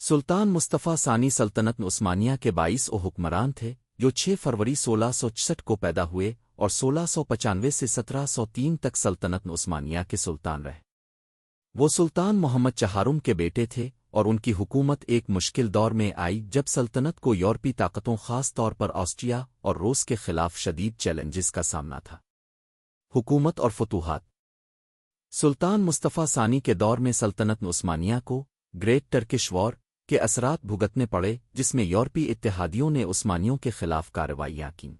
سلطان مصطفیٰ ثانی سلطنت عثمانیہ کے 22 حکمران تھے جو 6 فروری 1666 کو پیدا ہوئے اور 1695 سے 1703 تک سلطنت عثمانیہ کے سلطان رہے۔ وہ سلطان محمد چہارم کے بیٹے تھے اور ان کی حکومت ایک مشکل دور میں آئی جب سلطنت کو یورپی طاقتوں خاص طور پر آسٹریا اور روس کے خلاف شدید چیلنجز کا سامنا تھا۔ حکومت اور فتوحات۔ سلطان مصطفیٰ ثانی کے دور میں سلطنت عثمانیہ کو گریٹ ٹرکش وار کے اثرات بھگتنے پڑے جس میں یورپی اتحادیوں نے عثمانیوں کے خلاف کارروائیاں کیں۔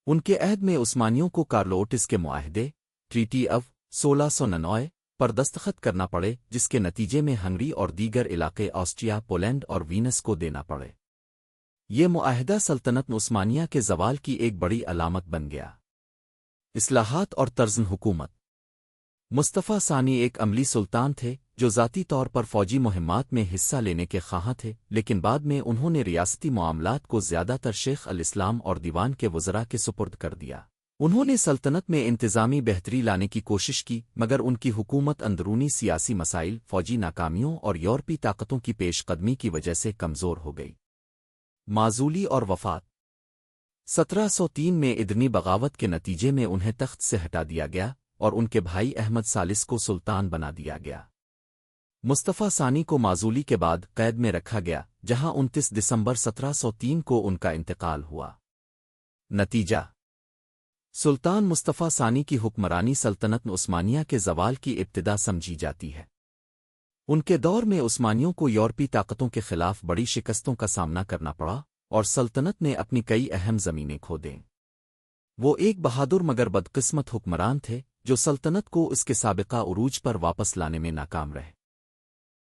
ان کے عہد میں عثمانیوں کو کارلوٹس کے معاہدے ٹریٹی آف 1699 پر دستخط کرنا پڑے جس کے نتیجے میں ہنگری اور دیگر علاقے آسٹریا، پولینڈ اور وینس کو دینا پڑے۔ یہ معاہدہ سلطنت عثمانیہ کے زوال کی ایک بڑی علامت بن گیا۔ اصلاحات اور طرز حکومت۔ مصطفیٰ ثانی ایک عملی سلطان تھے جو ذاتی طور پر فوجی مہمات میں حصہ لینے کے خواہاں تھے، لیکن بعد میں انہوں نے ریاستی معاملات کو زیادہ تر شیخ الاسلام اور دیوان کے وزراء کے سپرد کر دیا۔ انہوں نے سلطنت میں انتظامی بہتری لانے کی کوشش کی، مگر ان کی حکومت اندرونی سیاسی مسائل، فوجی ناکامیوں اور یورپی طاقتوں کی پیش قدمی کی وجہ سے کمزور ہو گئی۔ معزولی اور وفات۔ 1703 میں ادرنی بغاوت کے نتیجے میں انہیں تخت سے ہٹا دیا گیا اور ان کے بھائی احمد ثالث کو سلطان بنا دیا گیا۔ مصطفیٰ ثانی کو معزولی کے بعد قید میں رکھا گیا جہاں 29 دسمبر 1703 کو ان کا انتقال ہوا۔ نتیجہ: سلطان مصطفیٰ ثانی کی حکمرانی سلطنت عثمانیہ کے زوال کی ابتدا سمجھی جاتی ہے۔ ان کے دور میں عثمانیوں کو یورپی طاقتوں کے خلاف بڑی شکستوں کا سامنا کرنا پڑا اور سلطنت نے اپنی کئی اہم زمینیں کھو دیں۔ وہ ایک بہادر مگر بدقسمت حکمران تھے جو سلطنت کو اس کے سابقہ عروج پر واپس لانے میں ناکام رہے۔